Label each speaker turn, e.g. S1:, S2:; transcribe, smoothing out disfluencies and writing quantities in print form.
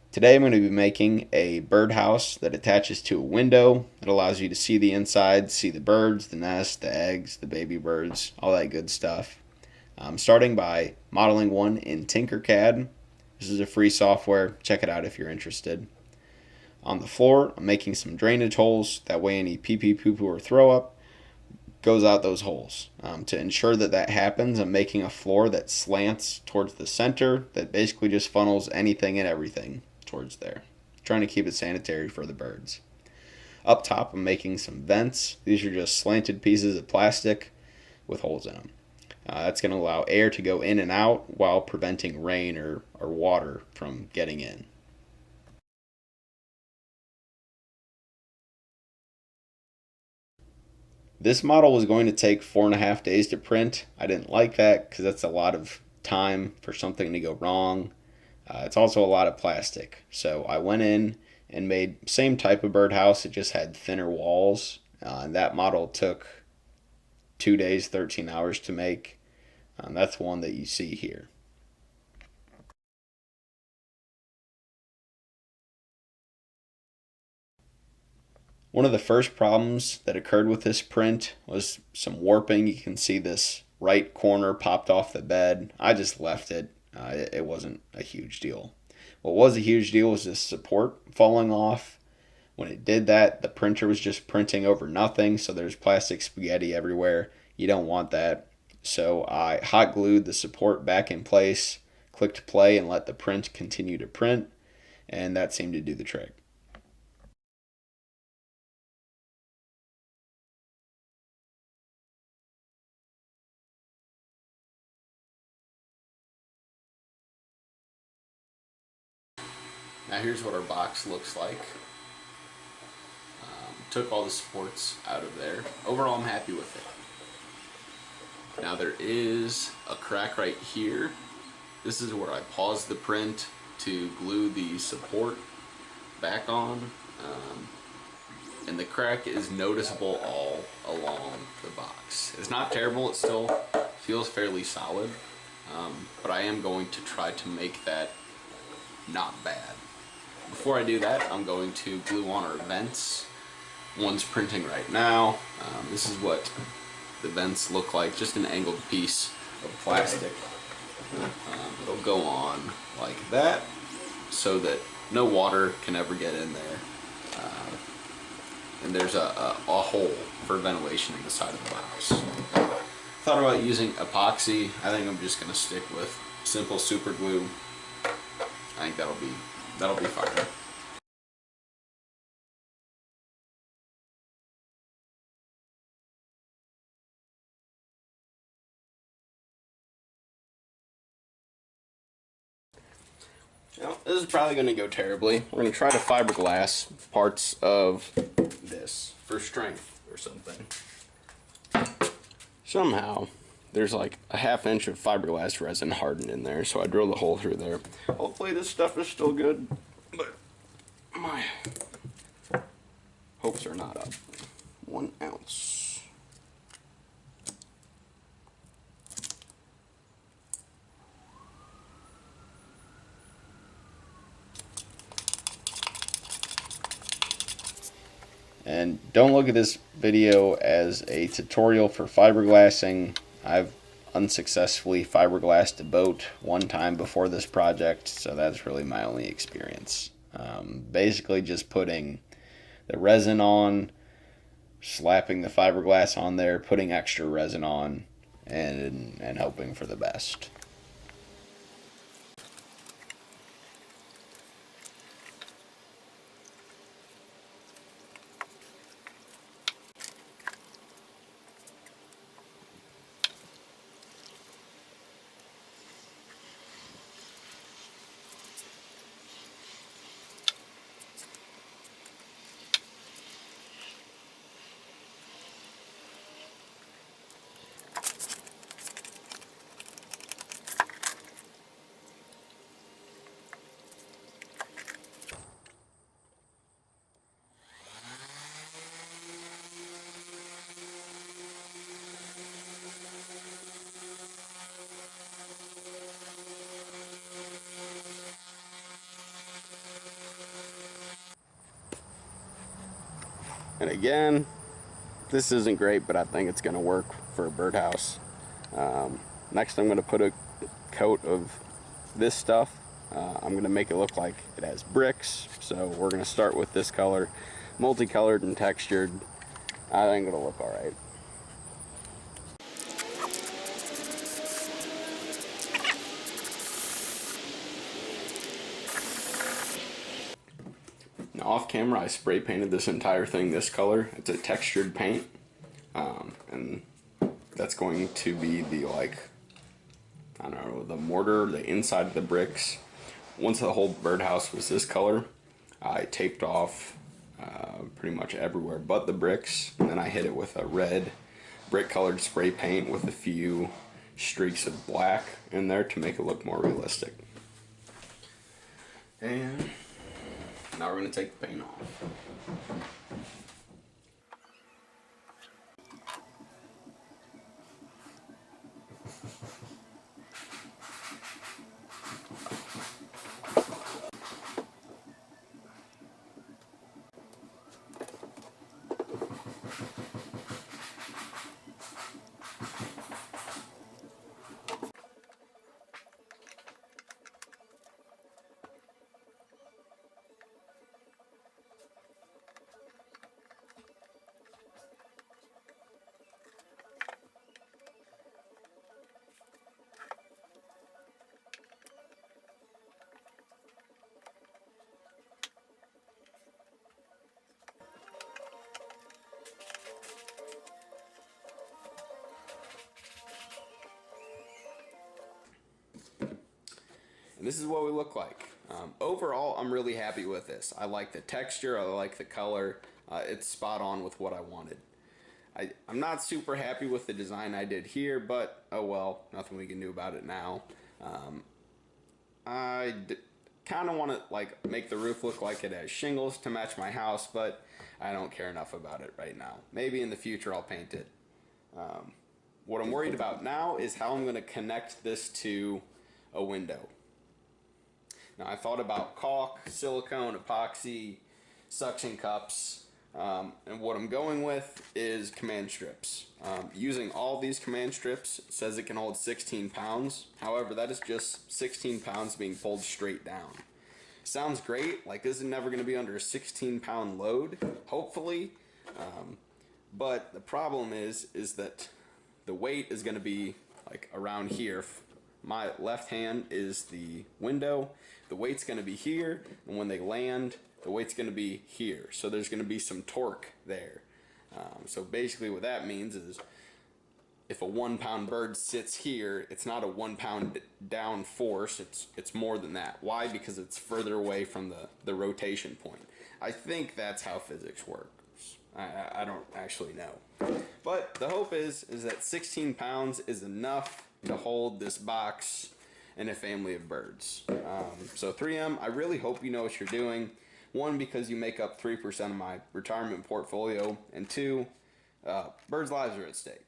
S1: Today I'm going to be making a birdhouse that attaches to a window. It allows you to see the inside, see the birds, the nest, the eggs, the baby birds, all that good stuff. I'm starting by modeling one in Tinkercad. This is a free software. Check it out if you're interested. On the floor, I'm making some drainage holes. That way any pee-pee, poo-poo, or throw-up goes out those holes. To ensure that that happens, I'm making a floor that slants towards the center that basically just funnels anything and everything towards there. Trying to keep it sanitary for the birds. Up top, I'm making some vents. These are just slanted pieces of plastic with holes in them. That's going to allow air to go in and out while preventing rain or water from getting in. This model was going to take 4.5 days to print. I didn't like that because that's a lot of time for something to go wrong. It's also a lot of plastic. So I went in and made same type of birdhouse. It just had thinner walls. And that model took 2 days, 13 hours to make. That's one that you see here. One of the first problems that occurred with this print was some warping. You can see this right corner popped off the bed. I just left it. It wasn't a huge deal. What was a huge deal was this support falling off. When it did that, the printer was just printing over nothing, so there's plastic spaghetti everywhere. You don't want that. So I hot glued the support back in place, clicked play, and let the print continue to print, and that seemed to do the trick. Now here's what our box looks like. Took all the supports out of there. Overall, I'm happy with it. Now there is a crack right here. This is where I paused the print to glue the support back on. And the crack is noticeable all along the box. It's not terrible, it still feels fairly solid. But I am going to try to make that not bad. Before I do that, I'm going to glue on our vents. One's printing right now. This is what the vents look like, just an angled piece of plastic. It'll go on like that so that no water can ever get in there. And there's a hole for ventilation in the side of the box. Thought about using epoxy. I think I'm just going to stick with simple super glue. I think that'll be fine. Now, this is probably going to go terribly. We're going to try to fiberglass parts of this for strength or something. Somehow, there's like a 1/2 inch of fiberglass resin hardened in there, so I drilled a hole through there. Hopefully this stuff is still good, but my hopes are not up. 1 ounce. And don't look at this video as a tutorial for fiberglassing. I've unsuccessfully fiberglassed a boat one time before this project, so that's really my only experience. Basically just putting the resin on, slapping the fiberglass on there, putting extra resin on, and hoping for the best.
S2: And again, this isn't great, but I think it's going to work for a birdhouse. Next, I'm going to put a coat of this stuff. I'm going to make it look like it has bricks. So we're going to start with this color, multicolored and textured. I think it'll look all right. Now off camera, I spray painted this entire thing this color. It's a textured paint, and that's going to be the, like, I don't know, the mortar, the inside of the bricks. Once the whole birdhouse was this color, I taped off pretty much everywhere but the bricks, and then I hit it with a red brick colored spray paint with a few streaks of black in there to make it look more realistic. And now we're going to take the paint off. And this is what we look like. Overall, I'm really happy with this. I like the texture, I like the color. It's spot on with what I wanted. I'm not super happy with the design I did here, but oh well, nothing we can do about it now. I kind of want to like make the roof look like it has shingles to match my house, but I don't care enough about it right now. Maybe in the future I'll paint it. What I'm worried about now is how I'm going to connect this to a window. Now I thought about caulk, silicone, epoxy, suction cups, and what I'm going with is command strips. Using all these command strips, it says it can hold 16 pounds. However, that is just 16 pounds being pulled straight down. Sounds great, like this is never going to be under a 16-pound load, hopefully. But the problem is that the weight is going to be like around here. My left hand is the window. The weight's going to be here, and when they land, the weight's going to be here. So there's going to be some torque there. So basically what that means is if a 1 pound bird sits here, it's not a 1 pound down force, it's more than that. Why? Because it's further away from the rotation point. I think that's how physics works. I don't actually know. But the hope is that 16 pounds is enough to hold this box and a family of birds. So 3M, I really hope you know what you're doing. One, because you make up 3% of my retirement portfolio, and two, birds' lives are at stake.